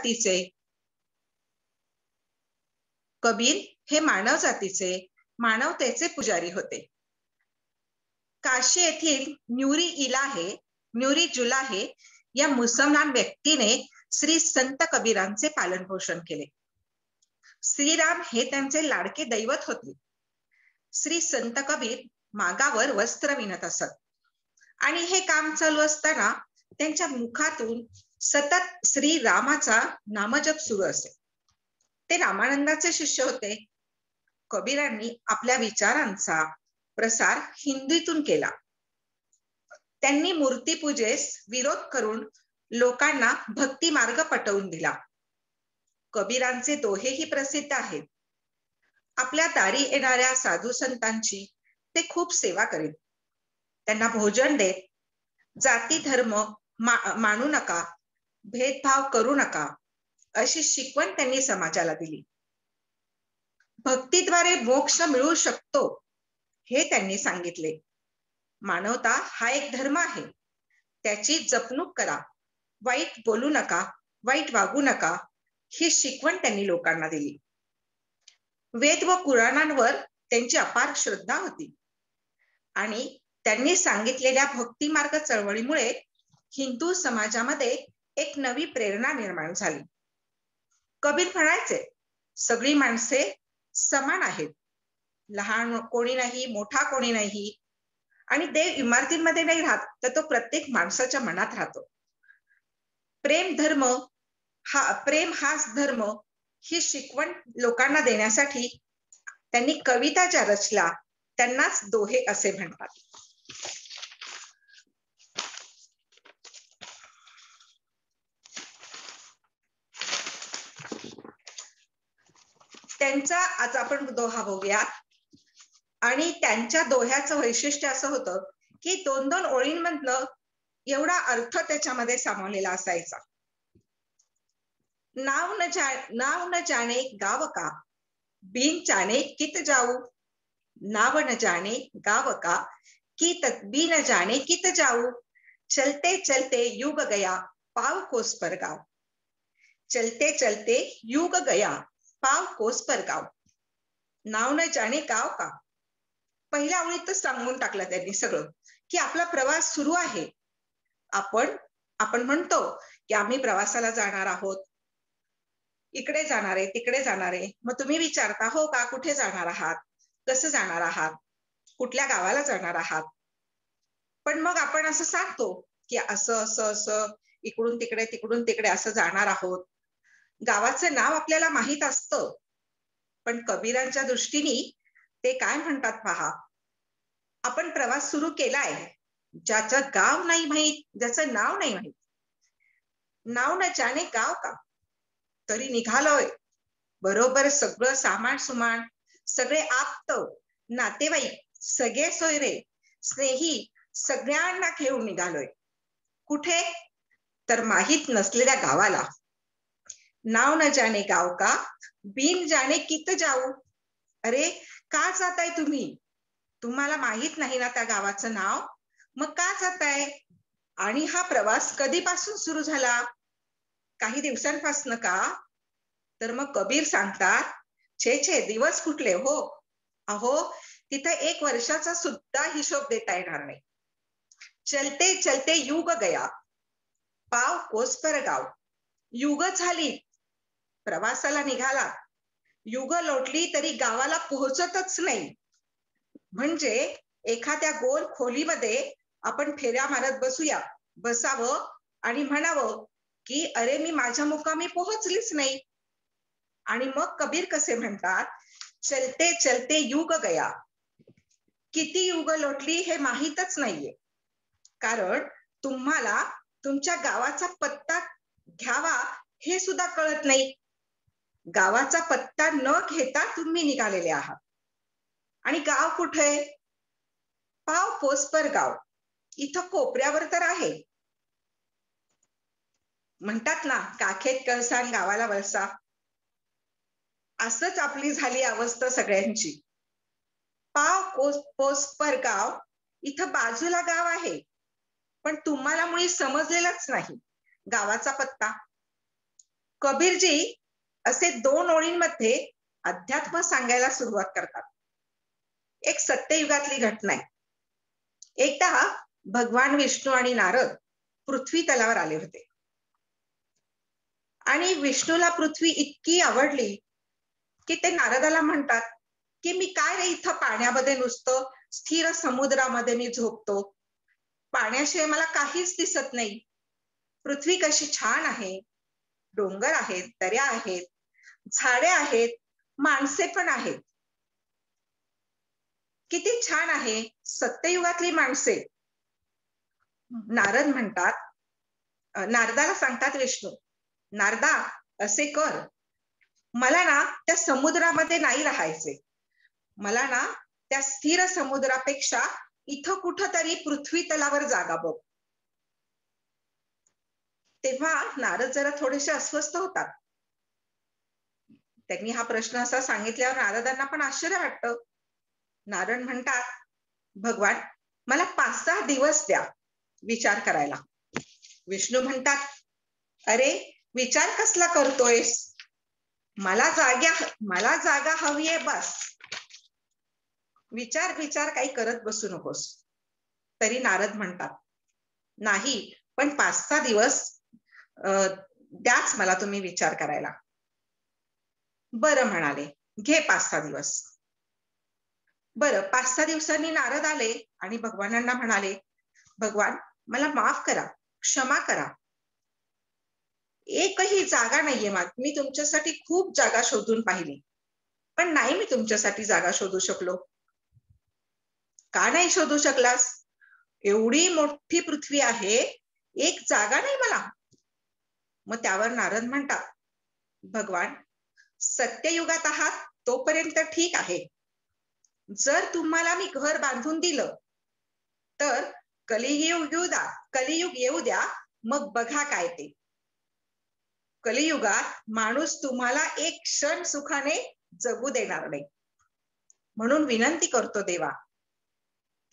जातीचे? कबीर हे मानव जातीचे, मानवतेचे पुजारी होते. काशी येथील न्यूरी जुलाहे या मुसलमान व्यक्तीने श्री संत कबीरांचे पालन पोषण केले. श्रीराम हे त्यांचे लाडके दैवत होते. श्री संत कबीर मागावर वस्त्र विणत असत आणि हे काम चालू असताना त्यांच्या मुखातून सतत श्री रामाचा नामजप सुरू असे. ते रामानंदाचे शिष्य होते. कबीरांनी आपल्या विचारांचा प्रसार हिंदीतून केला. त्यांनी मूर्तीपूजेस विरोध करून लोकांना भक्ती मार्ग पटवून दिला. कबीरांचे दोहेही प्रसिद्ध आहेत. आपल्या दारी येणाऱ्या साधू संतांची ते खूप सेवा करीत. त्यांना भोजन देत, जाती धर्म मानू नका, भेदभाव करू नका अशी शिकवण त्यांनी समाजाला दिली. भक्तीद्वारे मोक्ष मिळू शकतो हे त्यांनी सांगितले. मानवता हा एक धर्म आहे, त्याची जपणूक करा, वाईट बोलू नका, वाईट वागू नका ही शिकवण त्यांनी लोकांना दिली. वेद व पुराणांवर त्यांची अपार श्रद्धा होती आणि त्यांनी सांगितलेल्या भक्ती मार्ग चळवळीमुळे हिंदू समाजामध्ये एक नवी प्रेरणा निर्माण झाली. कबीर म्हणायचे, सगळी माणसे समान आहेत, लहान कोणी नाही, मोठा कोणी नाही आणि देव इमारतींमध्ये नाही राहत, तर तो प्रत्येक माणसाच्या मनात राहतो. प्रेम हाच धर्म ही शिकवण लोकांना देण्यासाठी त्यांनी कविता ज्या रचल्या त्यांनाच दोहे असे म्हणतात. त्यांचा आज आपण दोहा बघूया. आणि त्यांच्या दोह्याचं वैशिष्ट्य असं होतं की 2-2 ओळींमधनं एवढा अर्थ त्याच्यामध्ये सामावलेला असायचा. नाव न जाने गाव का, बिन जाने कित जाऊ. नाव न जाने गाव का, बिन जाने कित जाऊ. चलते चलते युग गया, पाव कोस पर गाव. चलते चलते युग गया, पाव कोस पर गाव. नाव न जाने गाव का, पहिल्या ओळीतच सांगून टाकलं त्यांनी सगळं की आपला प्रवास सुरू आहे. आपण म्हणतो की आम्ही प्रवासाला जाणार आहोत, इकडे जाणार आहे, तिकडे जाणार आहे. मग तुम्ही विचारता, हो का, कुठे जाणार आहात, कसं जाणार आहात, कुठल्या गावाला जाणार आहात. पण मग आपण असं सांगतो की असं असं असं इकडून तिकडे तिकडून तिकडे असं जाणार आहोत. गावाचं नाव आपल्याला माहित असतं, पण कबीरांच्या दृष्टीने ते काय म्हणतात पहा, आपण प्रवास सुरू केलाय, ज्याचं गाव नाही माहित, ज्याचं नाव नाही माहित. नाव न जाने गाव का, तरी निघालोय. बरोबर सगळं सामान सुमान, सगळे आप्त नातेवाईक, सगळे सोयरे स्नेही सगळ्यांना घेऊन निघालोय. कुठे, तर माहित नसलेल्या गावाला. नाव न जाने गाव का, बिन जाने कित जाऊ. अरे का जाताय तुम्ही, तुम्हाला माहित नाही ना त्या गावाचं नाव, मग का जाताय. आणि हा प्रवास कधीपासून सुरू झाला, काही दिवसांपासून का. तर मग कबीर सांगतात, छे दिवस कुठले हो, अहो तिथे 1 वर्षाचा सुद्धा हिशोब देता येणार नाही. चलते चलते युग गया, पाव कोस पर गाव. युग झाली, प्रवासाला निघाला, युग लोटली तरी गावाला पोहोचतच नाही. म्हणजे एखाद्या गोल खोलीमध्ये आपण फेऱ्या मारत बसावं आणि म्हणावं की अरे मी माझ्या मुक्कामी पोहोचलीच नाही. आणि मग कबीर कसे म्हणतात, चलते चलते युग गया. किती युग लोटली हे माहीतच नाहीये, कारण तुम्हाला तुमच्या गावाचा पत्ता घ्यावा हे सुद्धा कळत नाही. गावाचा पत्ता न घेता तुम्ही निघालेले आहात. आणि गाव कुठे, पाव कोस पर गाव, इथं कोपऱ्यावर तर आहे. म्हणतात ना, काखेत कळसा आणि गावाला वळसा, असंच आपली झाली अवस्था सगळ्यांची. पाव कोस पर गाव, इथं बाजूला गाव आहे, पण तुम्हाला मुळी समजलेलाच नाही गावाचा पत्ता. कबीरजी असे 2 ओळींमध्ये अध्यात्म सांगायला सुरुवात करतात. एक सत्ययुगातली घटना आहे. एकदा भगवान विष्णू आणि नारद पृथ्वी तलावर आले होते आणि विष्णूला पृथ्वी इतकी आवडली की ते नारदाला म्हणतात की मी काय रे इथं पाण्यामध्ये नुसतं स्थिर समुद्रामध्ये मी झोपतो, पाण्याशिवाय मला काहीच दिसत नाही. पृथ्वी कशी छान आहे, डोंगर आहेत, दऱ्या आहेत, झाडे आहेत, माणसे पण आहेत. किती छान आहे सत्ययुगातली माणसे. नारद म्हणतात, नारदाला सांगतात विष्णू, नारदा असे कर, मला ना त्या समुद्रामध्ये नाही राहायचे, मला ना त्या स्थिर समुद्रापेक्षा इथं कुठंतरी पृथ्वी तलावर जागा बघ. तेव्हा नारद जरा थोडेसे अस्वस्थ होतात. त्यांनी हा प्रश्न असा सांगितल्यावर नारदांना पण आश्चर्य वाटतं. नारद म्हणतात, भगवान मला 5-6 दिवस द्या विचार करायला. विष्णू म्हणतात, अरे विचार कसला करतोयस, मला जागा हवी आहे बस, विचार काही करत बसू नकोस. तरी नारद म्हणतात, नाही पण 5-6 दिवस द्याच मला तुम्ही विचार करायला. बरं म्हणाले, घे 5-6 दिवस. बरं 5-6 दिवसांनी नारद आले आणि भगवानांना म्हणाले, भगवान मला माफ करा, क्षमा करा, एकही जागा नाहीये, मी तुमच्यासाठी खूप जागा शोधून पाहिली पण नाही मी तुमच्यासाठी जागा शोधू शकलो. का नाही शोधू शकलास, एवढी मोठी पृथ्वी आहे, एक जागा नाही मला. मग त्यावर नारद म्हणतात, भगवान सत्ययुगात आहात तोपर्यंत ठीक आहे, जर तुम्हाला मी घर बांधून दिलं तर कलियुग येऊ द्या, मग बघा काय ते. कलियुगात माणूस तुम्हाला एक क्षण सुखाने जगू देणार नाही. म्हणून विनंती करतो देवा,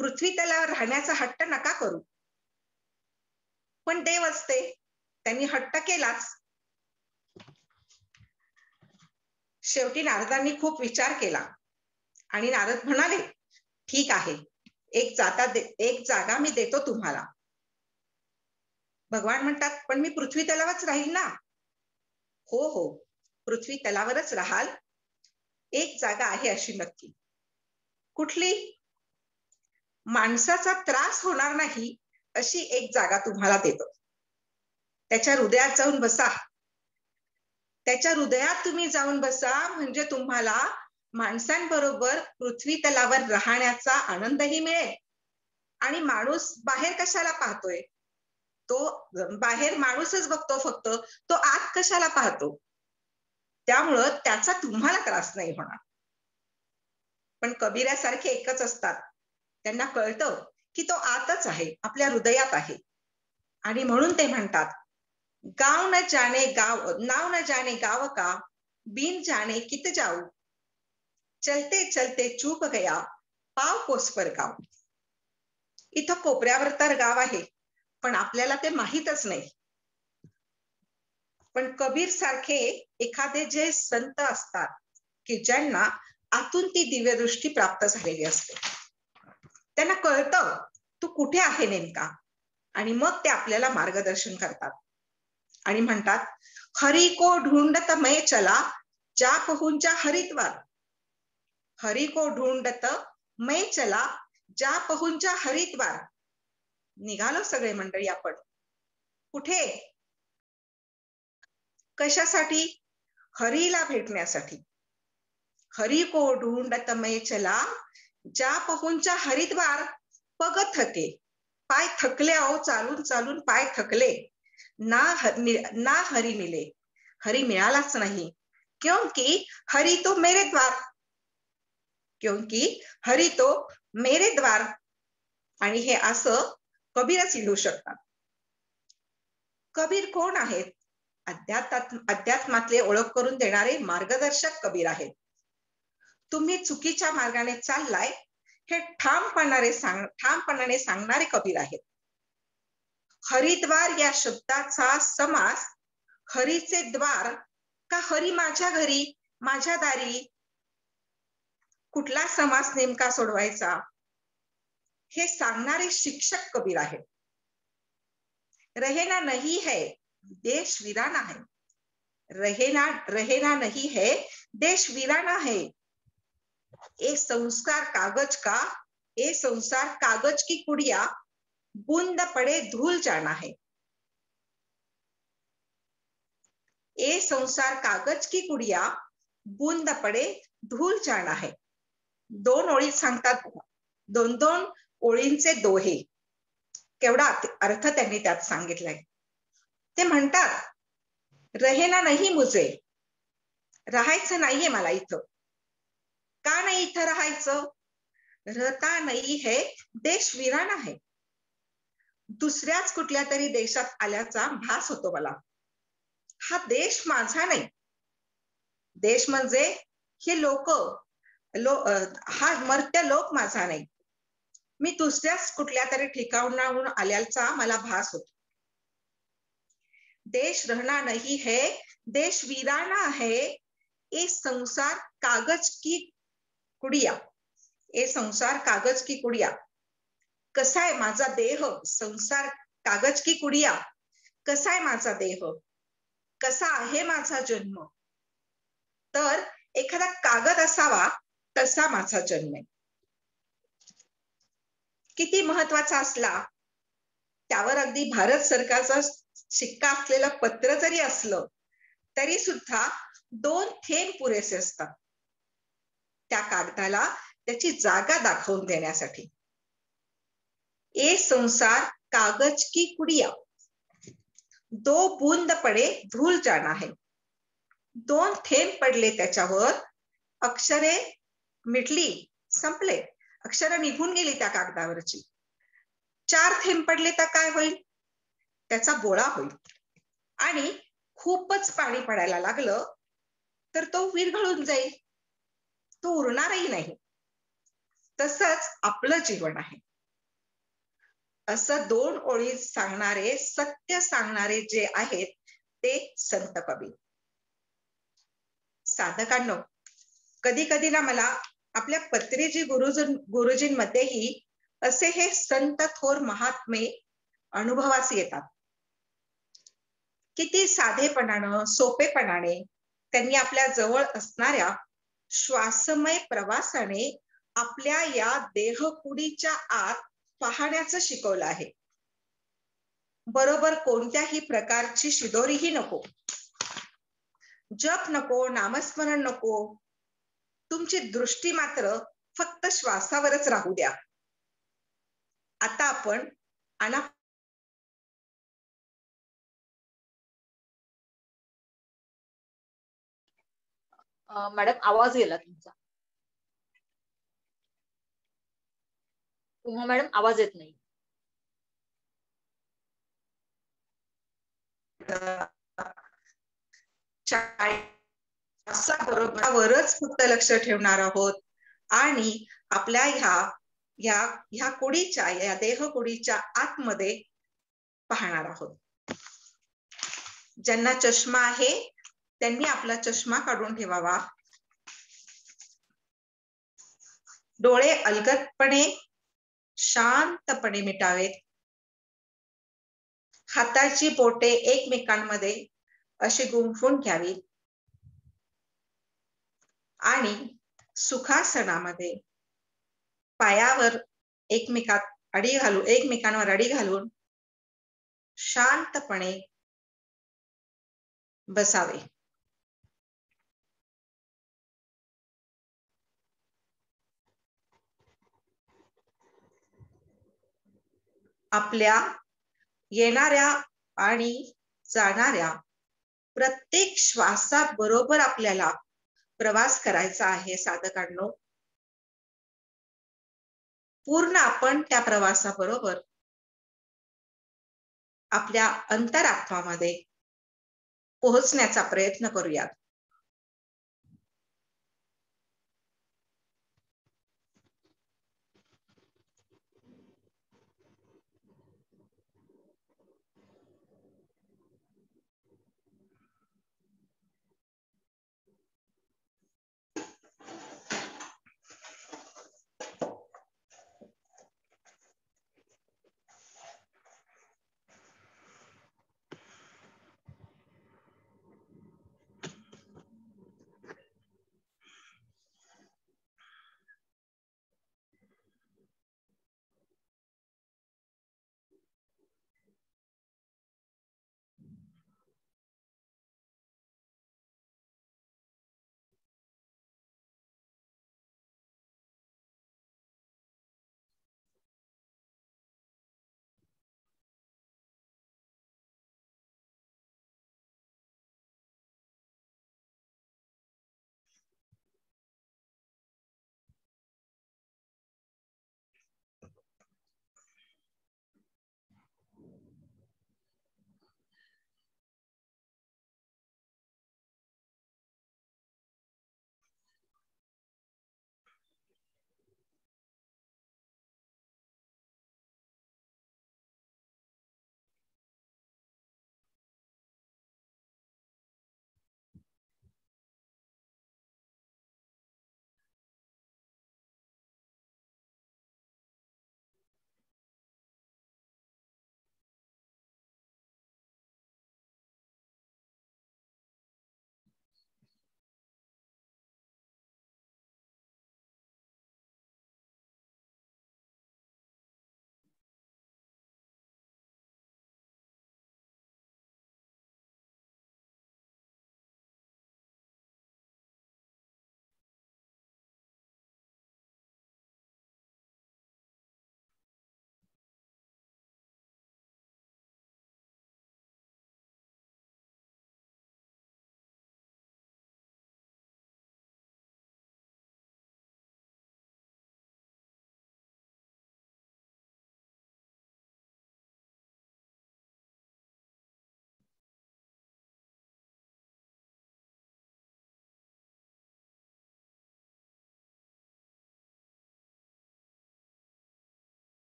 पृथ्वी तलावर राहण्याचा हट्ट नका करू. पण देव असते, त्यांनी हट्ट केलाच. शेवटी नारदांनी खूप विचार केला आणि नारद म्हणाले, ठीक आहे, एक जागा मी देतो तुम्हाला. भगवान म्हणतात, पण मी पृथ्वी तलावरच राहील ना. हो हो, पृथ्वी तलावरच राहाल. एक जागा आहे अशी नक्की. कुठली? माणसाचा त्रास होणार नाही अशी एक जागा तुम्हाला देतो. त्याच्या हृदयात जाऊन बसा. त्याच्या हृदयात तुम्ही जाऊन बसा, म्हणजे तुम्हाला माणसांबरोबर पृथ्वी तलावर राहण्याचा आनंदही मिळेल. आणि माणूस बाहेर कशाला पाहतोय, तो बाहेर माणूसच बघतो फक्त, तो आत कशाला पाहतो, त्यामुळं त्याचा तुम्हाला त्रास नाही होणार. पण कबीरासारखे एकच असतात, त्यांना कळतं की तो आतच आहे, आपल्या हृदयात आहे. आणि म्हणून ते म्हणतात, नाव न जाने गाव का, बिन जाने कित जाऊ, चलते चलते चूक गया, पाव कोस पर गाव. इथं कोपऱ्यावर तर गाव आहे, पण आपल्याला ते माहीतच नाही. पण कबीर सारखे एखादे जे संत असतात की ज्यांना आतून ती दिव्यदृष्टी प्राप्त झालेली असते, त्यांना कळतं तू कुठे आहे नेमका, आणि मग ते आपल्याला मार्गदर्शन करतात आणि म्हणतात, हरी को ढूंढत मैं चला, जा पहुंचा हरिद्वार. हरी को ढूंढत मैं चला, जा पहुंचा हरिद्वार. निघालो सगळे मंडळी आपण. कुठे? कशासाठी? हरीला भेटण्यासाठी. हरी को ढूंढत मैं चला, जा पहुंचा हरिद्वार. पग थके, पाय थकले, अहो चालून चालून पाय थकले. ना हरी मिले, हरी मिळालाच नाही. क्योंकि हरी तो मेरे द्वार, क्योंकि हरी तो मेरे द्वार. आणि हे असं कबीरच लिहू शकतात. कबीर कोण आहेत? अध्यात्मातले ओळख करून देणारे मार्गदर्शक कबीर आहेत. तुम्ही चुकीच्या मार्गाने चाललाय हे ठामपणाने सांगणारे कबीर आहेत. हरिद्वार या शब्दाचा समास हरीचे द्वार का हरी माझ्या घरी माझ्या दारी, कुठला समास नेमका सोडवायचा हे सांगणारे शिक्षक कबीर आहेत. रहेना नहीं है देश वीराना है, रहेना नहीं है देश वीराना है, ए संस्कार कागज का, ए संसार कागज की कुड़िया, बूंद पड़े धूल जाना है. ए संसार कागज की कुड़िया, बूंद पड़े धूल जाना है. दोन ओळीत सांगतात, दोन दोन ओळींचे दोहे. केवढा अर्थ त्यांनी त्यात सांगितलाय. ते म्हणतात रहेना नहीं मुझे, राहायचं नाहीये मला इथं. का नाही इथं राहायचं? रहता नहीं है देश वीराना है, दुसऱ्याच कुठल्या तरी देशात आल्याचा भास होतो मला. हा देश माझा नाही. देश म्हणजे हे लोक, हा मर्त्य लोक माझा नाही. मी दुसऱ्याच कुठल्या तरी ठिकाणाहून आल्याचा मला भास होतो. देश रहना नहीं है देश वीराना है, ये संसार कागज की कुड़िया, ये संसार कागज की कुड़िया. कसा आहे माझा देह? संसार कागज की कुड़िया. कसा आहे माझा देह? कसा आहे माझा जन्म? तर एखादा कागद असावा तसा माझा जन्म आहे. किती महत्वाचा असला, त्यावर अगदी भारत सरकारचा शिक्का असलेलं पत्र जरी असलं तरी सुद्धा 2 थेंब पुरेसे असतात त्या कागदाला त्याची जागा दाखवून देण्यासाठी. ए संसार कागज की कुड़िया, 2 बूंद पडे धूल जाना है. 2 थेंब पडले त्याच्यावर, अक्षरे मिटली, संपले. अक्षरं निघून गेली त्या कागदावरची. 4 थेंब पडले तर काय होईल? त्याचा गोळा होईल. आणि खूपच पाणी पडायला लागलं तर तो विरघळून जाईल, तो उरणारही नाही. तसंच आपलं जीवन आहे. असं 2 ओळीत सांगणारे, सत्य सांगणारे जे आहेत ते संत कबीर. साधकांनो, कधी कधी ना मला आपल्या पत्रिजी गुरुजींमध्येही असे हे संत थोर महात्मे अनुभवास येतात. किती साधेपणानं, सोपेपणाने त्यांनी आपल्या जवळ असणाऱ्या श्वासमय प्रवासाने आपल्या या देहकुडीच्या आत पाहण्याचं शिकवलं आहे. बरोबर कोणत्याही प्रकारची शिदोरीही नको, जप नको, नामस्मरण नको. तुमची दृष्टी मात्र फक्त श्वासावरच राहू द्या. आता आपण मॅडम आवाज गेला तुमचा. तुम्हा मॅडम आवाज येत नाही. बरोबरच फक्त लक्ष ठेवणार आहोत आणि आपल्या ह्या कुडीच्या, या देहकुडीच्या आतमध्ये पाहणार आहोत. ज्यांना चष्मा आहे त्यांनी आपला चष्मा काढून ठेवावा. डोळे अलगदपणे शांतपणे मिटावेत. हाताची बोटे एकमेकांमध्ये अशी गुंफून घ्यावी आणि सुखासनामध्ये पायावर एकमेकांवर अडी घालून शांतपणे बसावे. आपल्या येणाऱ्या आणि जाणाऱ्या प्रत्येक श्वासाबरोबर आपल्याला प्रवास करायचा आहे. साधकांनो, पूर्ण आपण त्या प्रवासाबरोबर आपल्या अंतरात्मामध्ये पोहोचण्याचा प्रयत्न करूयात.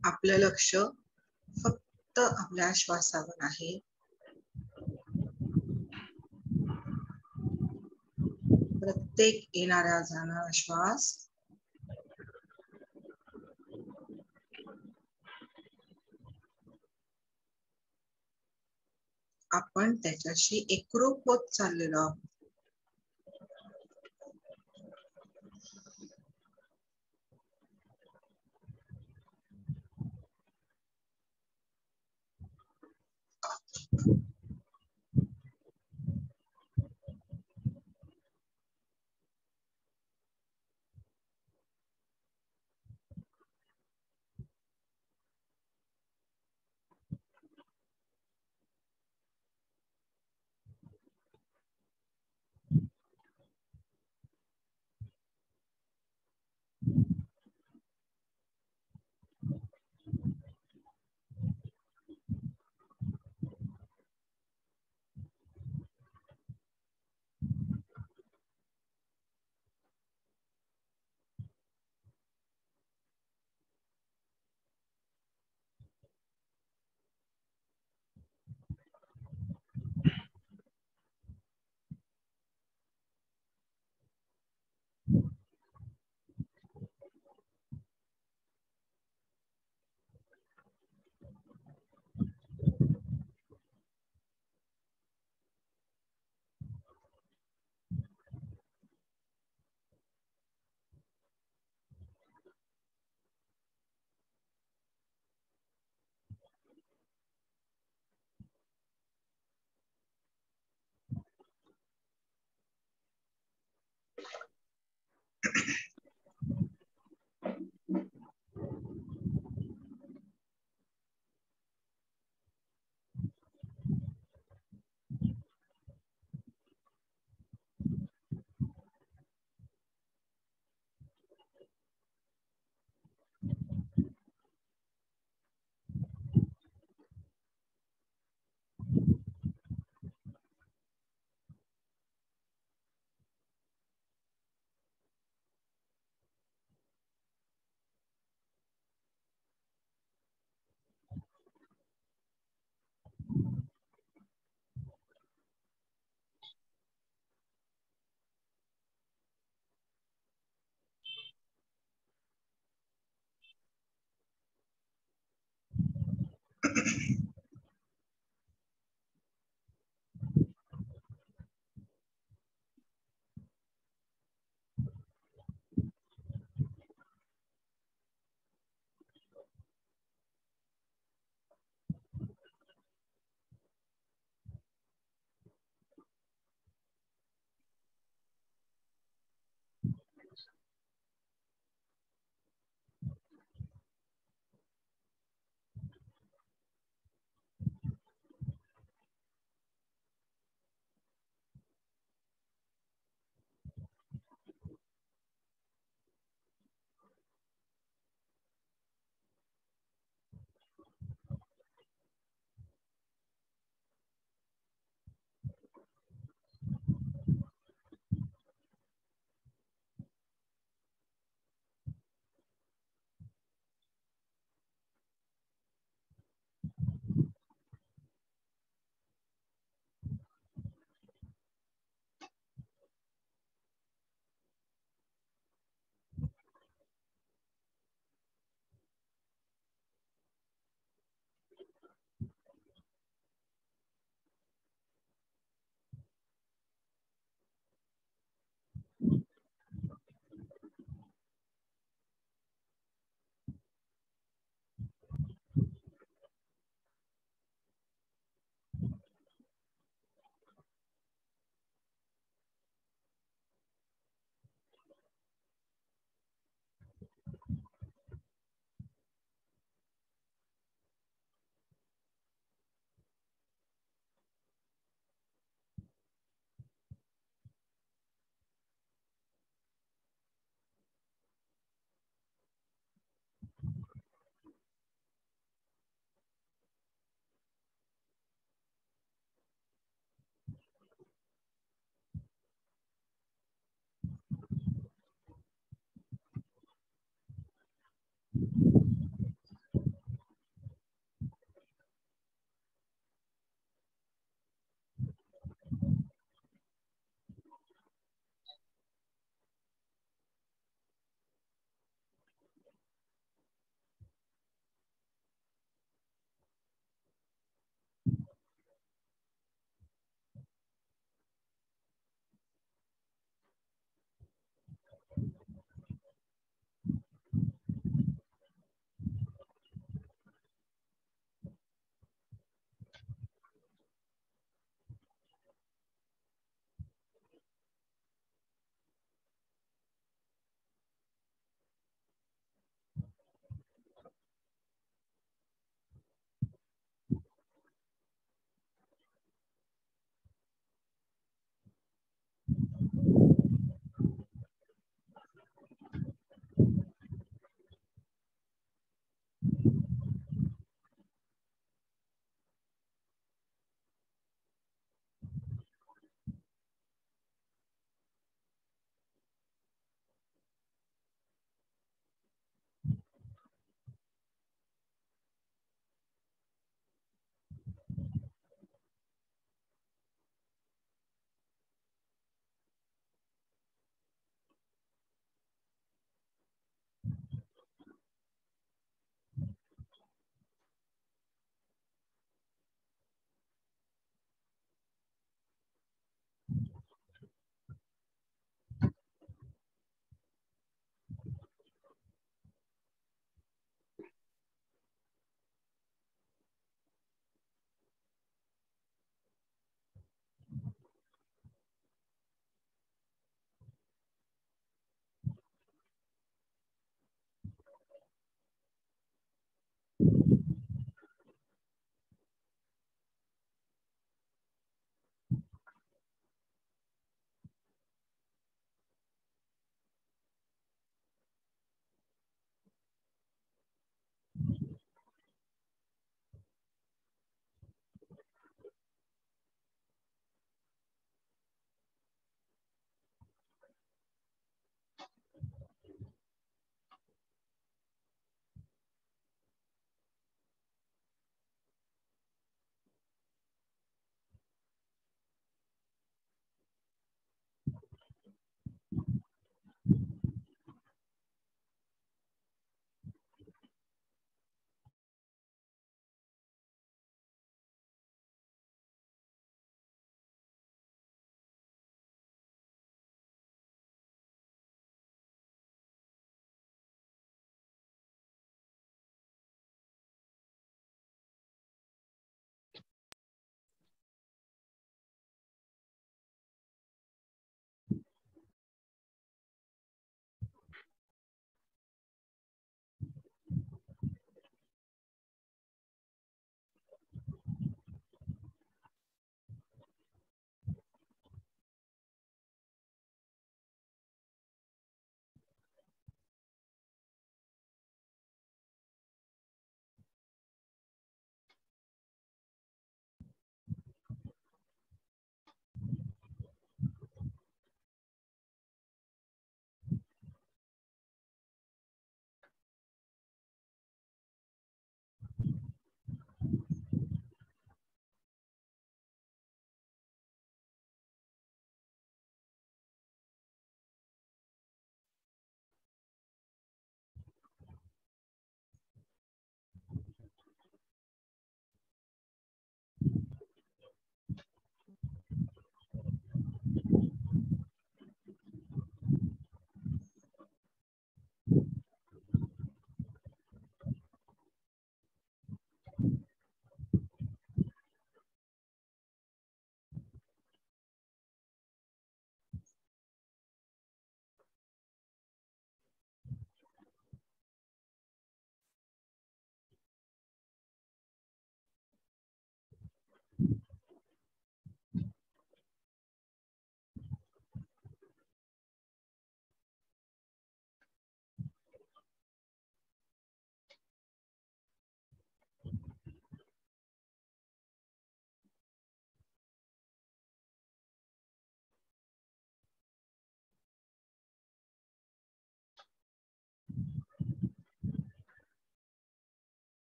आपलं लक्ष फक्त आपल्या श्वासावर आहे. प्रत्येक येणारा जाणारा श्वास आपण त्याच्याशी एकरूप होत चाललेलो आहोत.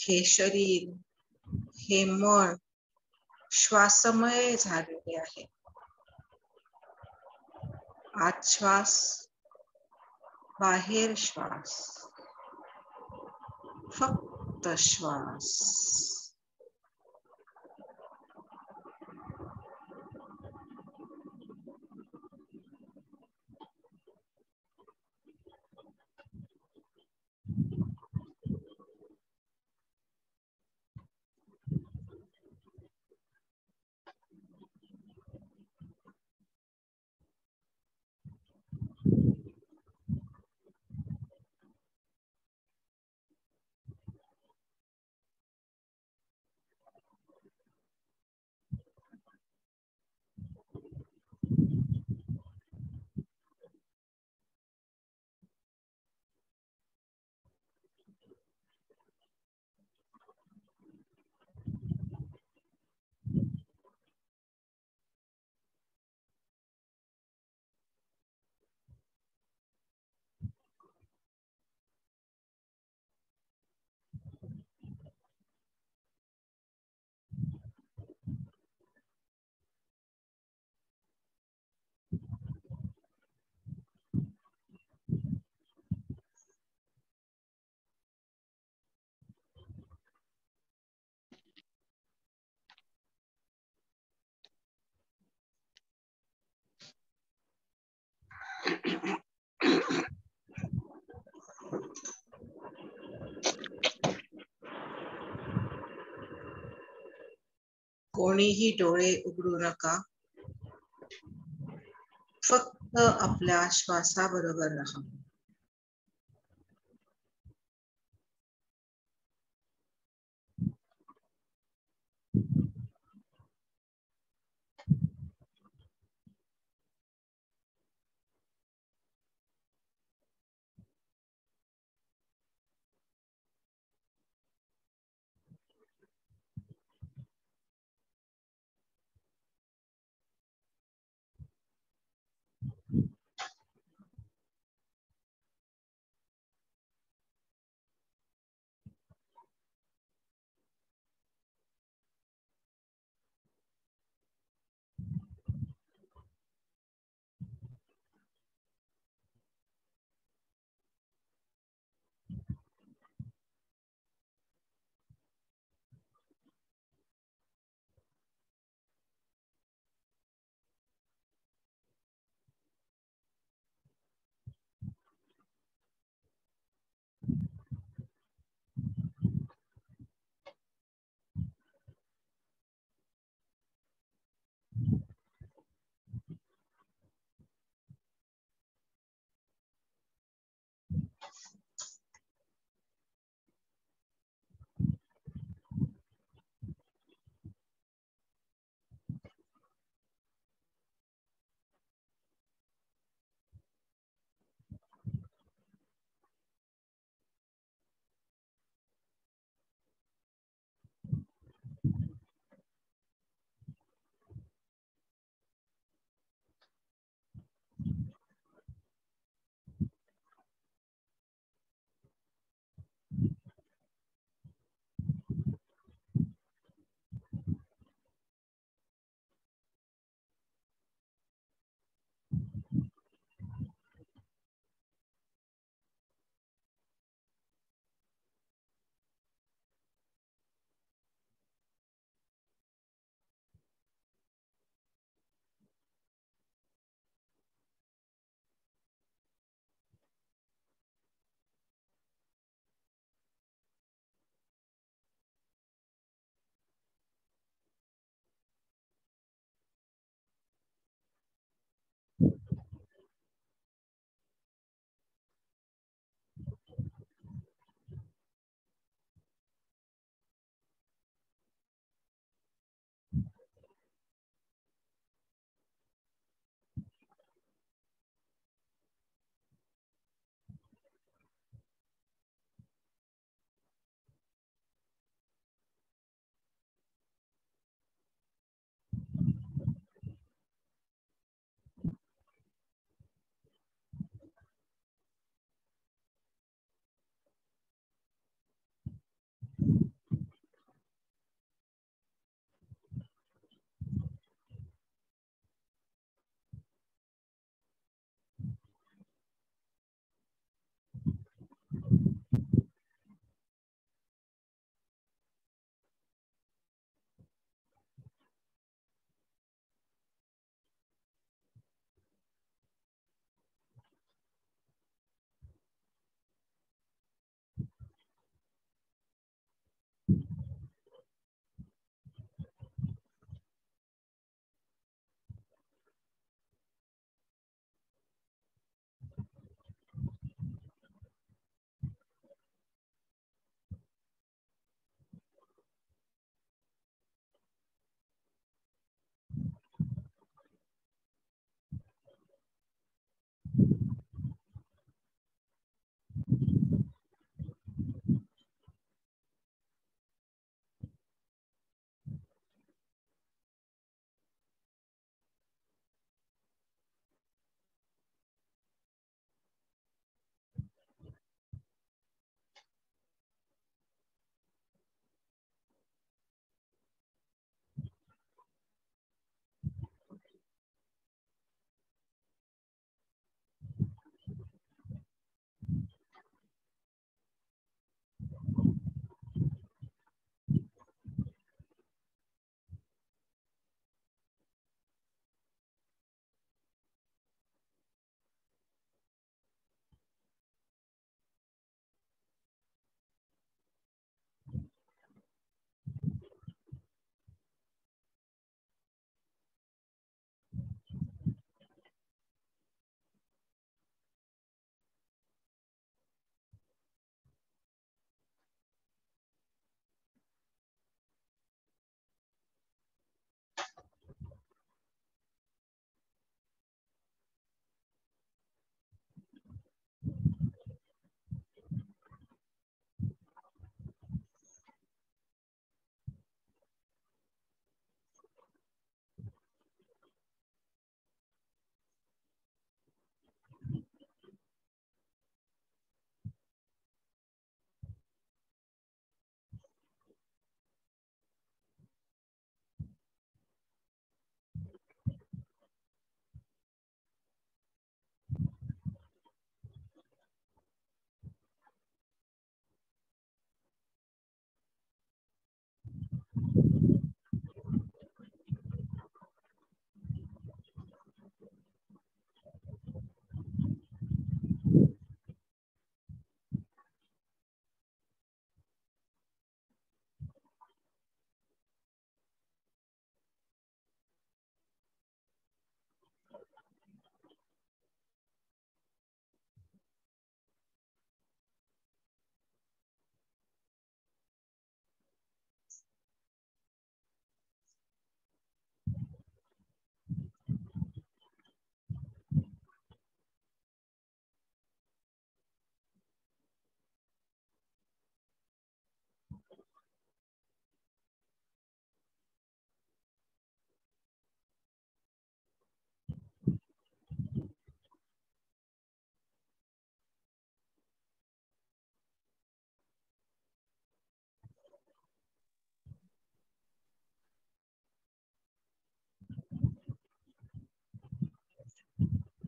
हे शरीर, हे मन श्वासमय झालेले आहे. आत श्वास, बाहेर श्वास, फक्त श्वास. कोणीही डोळे उघडू नका. फक्त आपल्या श्वासाबरोबर राहा.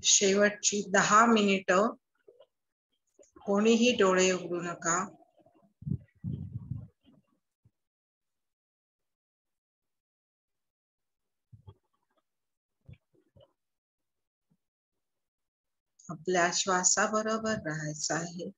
शेवटची 10 मिनिटं कोणीही डोळे उघडू नका. आपल्या श्वासाबरोबर राहायचं आहे.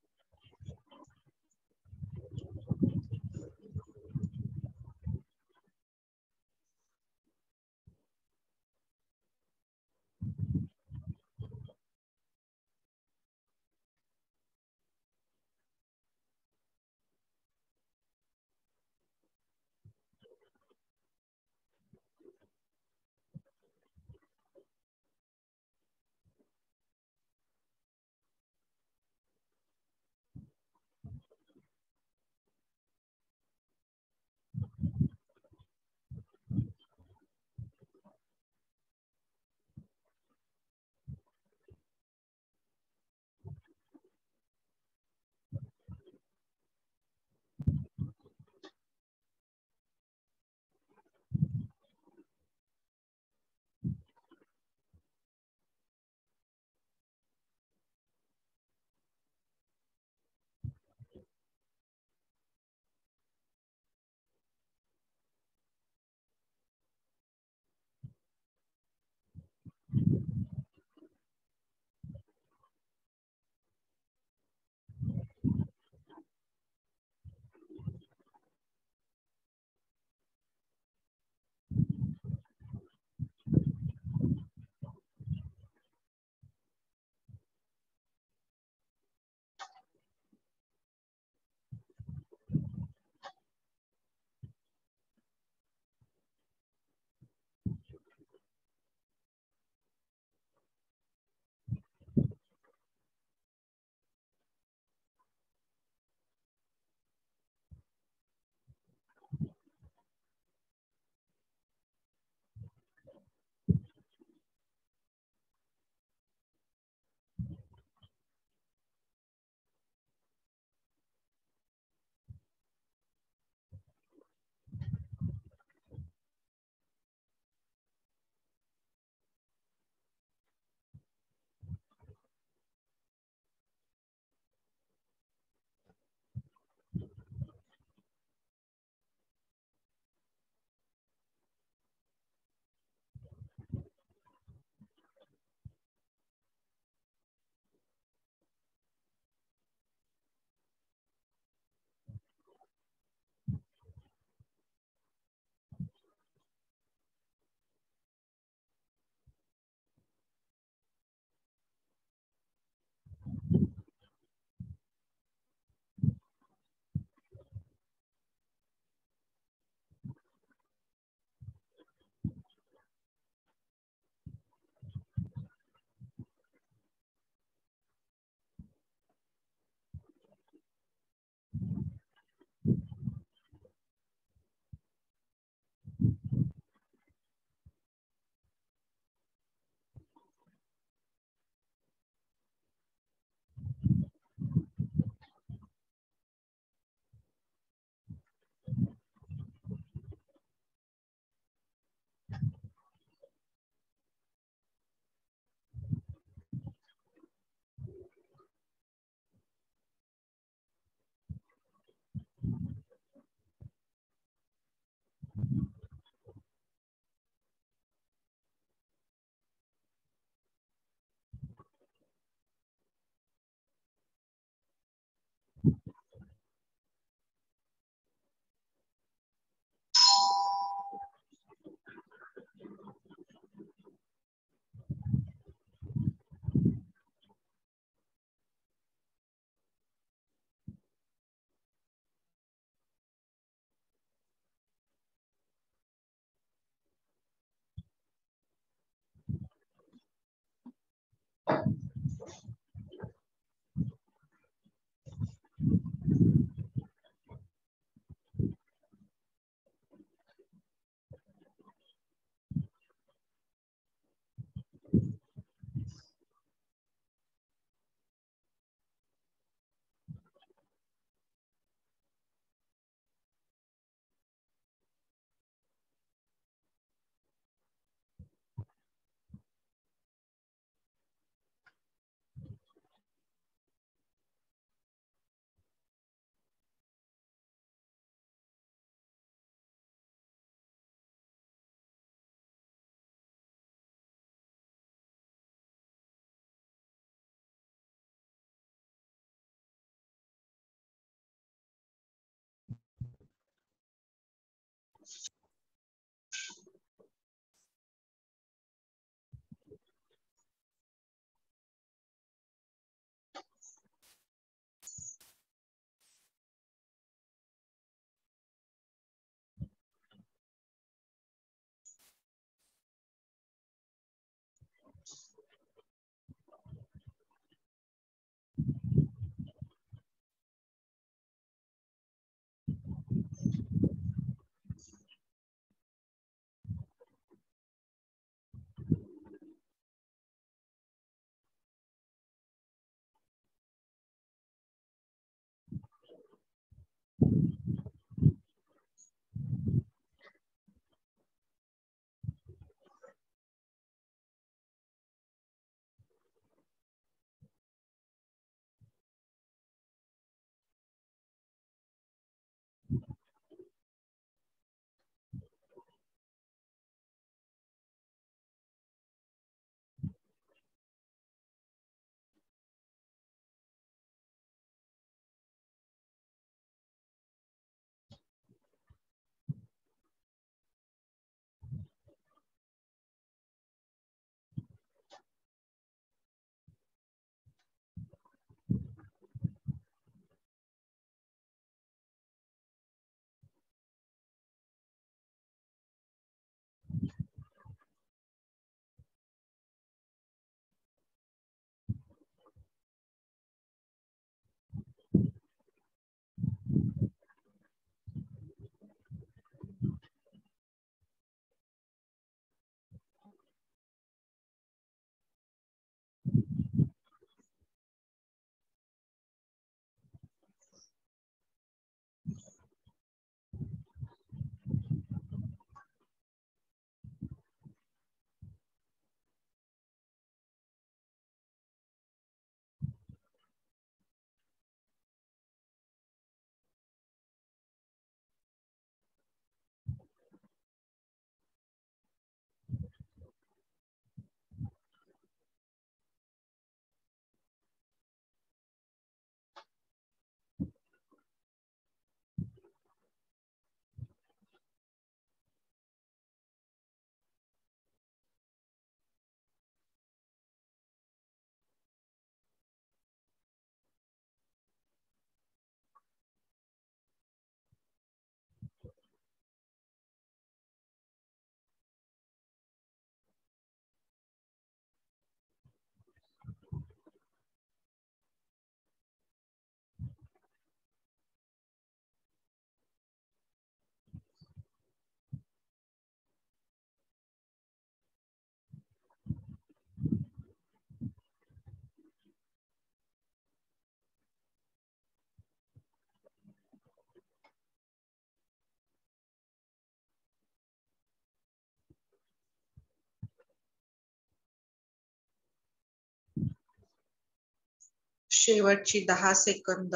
शेवटची 10 सेकंद.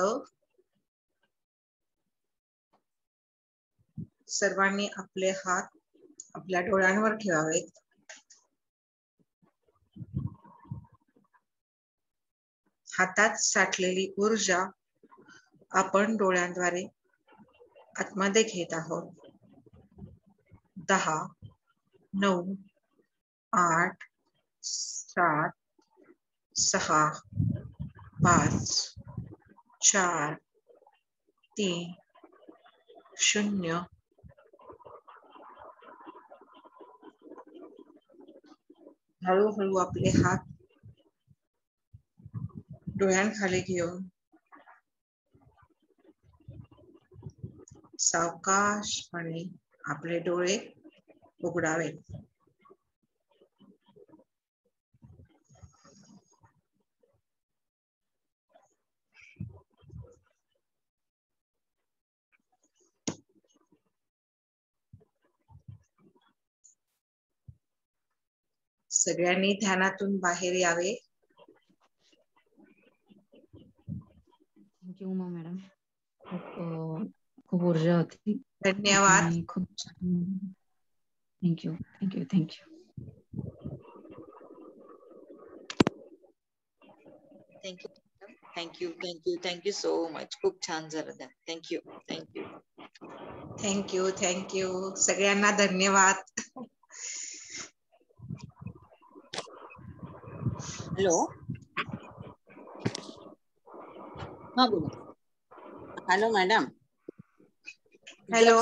सर्वांनी आपले हात आपल्या डोळ्यांवर ठेवावेत. हातात साठलेली ऊर्जा आपण डोळ्यांद्वारे आतमध्ये घेत आहोत. 10, 9, 8, 7, 6, 5, 4, 3, 0. हळूहळू आपले हात डोळ्यांखाली घेऊन सावकाशपणे आपले डोळे उघडावे. सगळ्यांनी ध्यानातून बाहेर यावे. Thank you Uma madam. खूप ऊर्जा होती. धन्यवाद. खूप thank you thank you thank you thank you thank you thank you thank you so much. खूप छान झालं त्या. Thank you thank you thank you thank you. सगळ्यांना धन्यवाद. हेलो, हाँ बोलो. Hello madam. हेलो.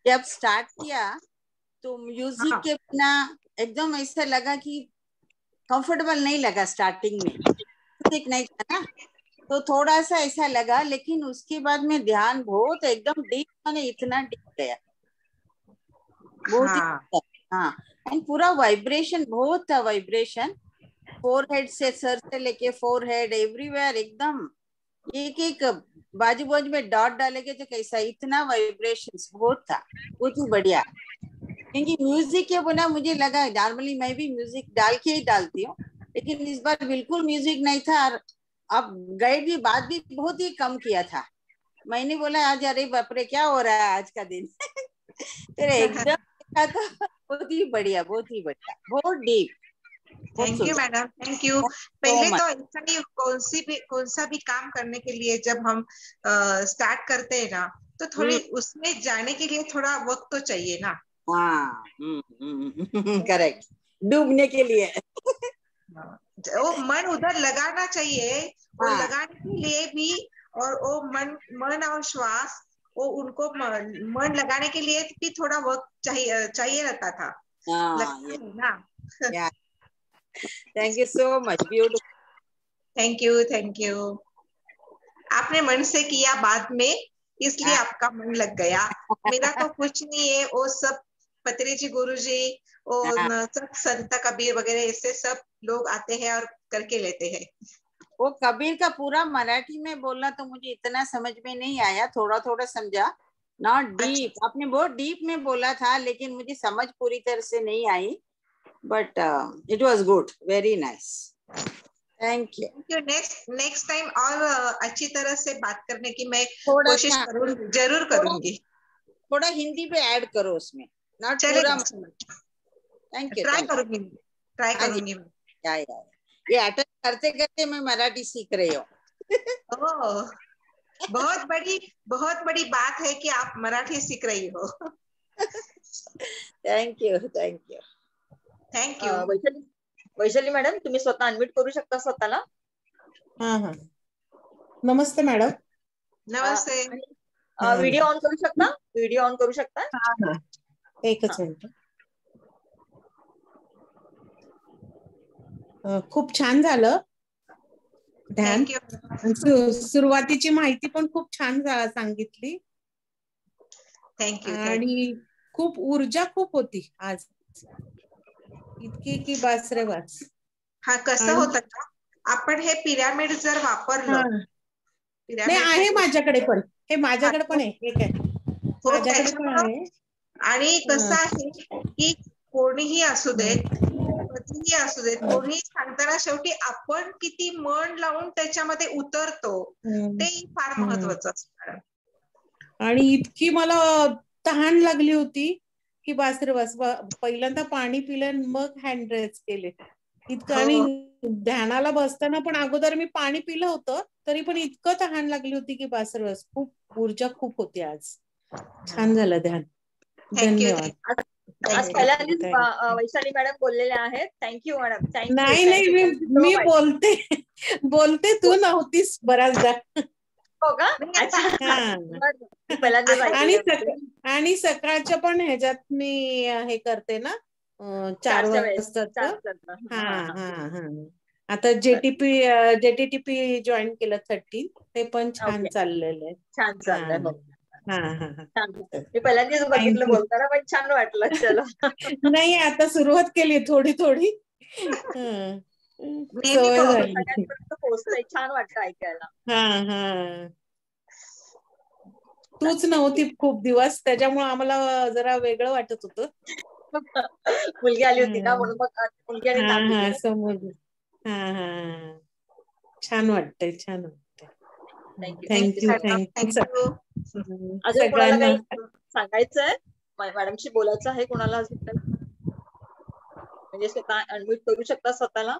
जब स्टार्ट किया तो म्यूजिक हाँ. के बिना एकदम ऐसा लगा कि कंफर्टेबल नहीं लगा. स्टार्टिंग में म्यूजिक नहीं था ना, तो थोड़ा सा ऐसा लगा. लेकिन उसके बाद में ध्यान बहुत एकदम डीप, मैंने इतना डीप गया बहुत हाँ. ही. हाँ, एंड पूरा वाइब्रेशन बहुत था. वाइब्रेशन फोरहेड से, सर से लेके फोरहेड एवरीवेयर एकदम एक एक बाजू बाजू में डॉट डालेंगे तो कैसा, इतना वाइब्रेशंस बहुत था. बहुत ही बढ़िया. क्योंकि म्यूजिक के बिना मुझे लगा, नॉर्मली मैं भी म्यूजिक डाल के ही डालती हूँ, लेकिन इस बार बिल्कुल म्यूजिक नहीं था. और अब गाइड भी बात भी बहुत ही कम किया था. मैंने बोला आज अरे बाप रे क्या हो रहा है आज का दिन. फिर एकदम तो बहुत ही बढ़िया, बहुत ही बढ़िया, बहुत deep. Thank you madam, thank you. पहले तो ऐसा ही कौन सा भी काम करने के लिए जब हम स्टार्ट करते हैं ना, तो थोड़ी उसमें जाने के लिए थोड़ा वक्त तो चाहिए ना. हाँ, करेक्ट. डूबने के लिए वो मन उधर लगाना चाहिए. वो हाँ. लगाने के लिए भी, और वो मन और श्वास, वो उनको मन लगाने के लिए भी थोड़ा वक्त चाहिए रहता था. लगता है ना. Thank you so much. Beautiful. Thank you, thank you. आपने मन से किया बाद में, इसलिए आपका मन लग गया. मेरा तो कुछ नहीं है. वो सब पत्री जी, गुरु जी, और सब संत कबीर वगैरह ऐसे सब लोग आते हैं और करके लेते हैं. वो कबीर का पूरा मराठी में बोलना तो मुझे इतना समझ में नहीं आया. थोड़ा थोड़ा समझा. Not deep. अच्छा. आपने बहुत डीप में बोला था, लेकिन मुझे समझ पूरी तरह से नहीं आई. बट इट वाज good. Very nice. Thank you. Next time और अच्छी तरह से बात करने की मैं कोशिश जरूर करूंगी. थोड़ा हिंदी पे ऐड करो उसमें. नॉट चलेगा. पूरा. Thank you. ट्राई करूंगी. ये अटेंड करते करते मैं मराठी सीख रही हूँ. बहुत बड़ी बात है कि आप मराठी सीख रही हो. Thank you. Thank you. Thank you. Vaishali madam, तुम्ही स्वतः अनम्यूट करू शकता स्वतःला. हाँ. नमस्ते मॅडम. नमस्ते. व्हिडिओ ऑन करू शकता. व्हिडिओ ऑन करू शकता. हाँ. एकच मिनिट. खूप छान झालं ध्यान. सुरुवातीची माहिती पण खूप छान सांगितली. थँक्यू. आणि खूप ऊर्जा खूप होती आज. इतकी की बस रे बस. हा, कसं होतं का, आपण हे पिरामिड जर वापरलं. नाही आहे माझ्याकडे पण. हे माझ्याकडे पण आहे. एक आहे माझ्याकडे पण आहे. आणि कसं आहे की कोणीही असू दे, कितीही असू देत, कोणी सांगताना शेवटी आपण किती मन लावून त्याच्यामध्ये उतरतो ते फार महत्वाचं असतं मॅडम. आणि इतकी मला तहान लागली होती की बास रे बास, पहिल्यांदा पाणी पिलं मग हँड रेस केले इतकं. आणि ध्यानाला बसताना पण अगोदर मी पाणी पिलं होतं तरी पण इतकं तहान लागली होती की बास रे बास. खूप ऊर्जा खूप होती आज. छान झालं ध्यान. थँक्यू. धन्यवाद. आज पहिल्यांदाच वैशाली मॅडम बोललेल्या आहेत. Thank you madam. थँक्यू. नाही मी बोलते तू नव्हतीस बऱ्याचदा. हो का? आणि सकाळच्या पण ह्याच्यात मी हे करते ना 4 वाजता. आता JTTP जॉईन केलं 13, ते पण छान चाललेलं आहे. छान चाललंय. मी पहिल्यांदाच बघितलं बोलताना, पण छान वाटलं. चलो. नाही आता सुरुवात केली थोडी सवय झाली. पोहोचतंय, छान वाटतं ऐकायला. तूच नव्हती खूप दिवस, त्याच्यामुळे आम्हाला जरा वेगळं वाटत होतं. मुलगी आली होती ना, म्हणून मग मुलगी आणि समोर. छान वाटतंय. थँक्यू. अजून कोणाला काही सांगायचंय? मॅडमशी बोलायचं आहे कोणाला अजून? म्हणजे स्वतः अनम्यूट करू शकता स्वतःला.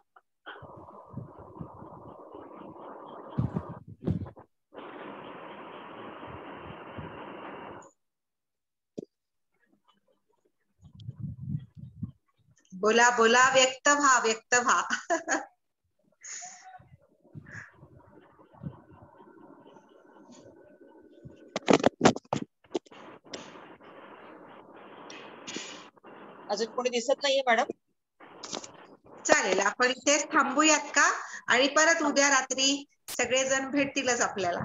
बोला बोला, व्यक्त व्हा. अजून कोणी दिसत नाहीये मॅडम? चालेल, आपण इथेच थांबूयात का? आणि परत उद्या रात्री सगळेजण भेटतीलच आपल्याला.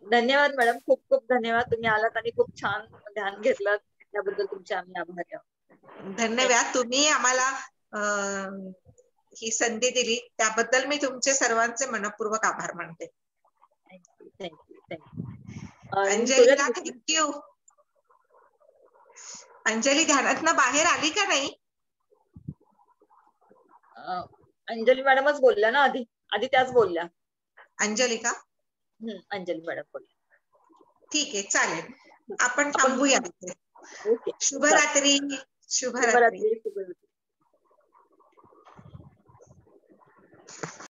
धन्यवाद मॅडम, खूप खूप धन्यवाद. तुम्ही आलात आणि खूप छान ध्यान घेतलं, त्याबद्दल तुमचे आम्ही आभारी आहोत. धन्यवाद. तुम्ही आम्हाला ही संधी दिली त्याबद्दल मी तुमचे सर्वांचे मनपूर्वक आभार मानते. अंजली, थँक्यू. अंजली ध्यानातनं बाहेर आली का नाही? अंजली मॅडमच बोलल्या ना आधी त्याच बोलल्या. अंजली का? अंजली मॅडम बोलल्या. ठीक आहे, चालेल. आपण थांबूया. ओके. शुभरात्री.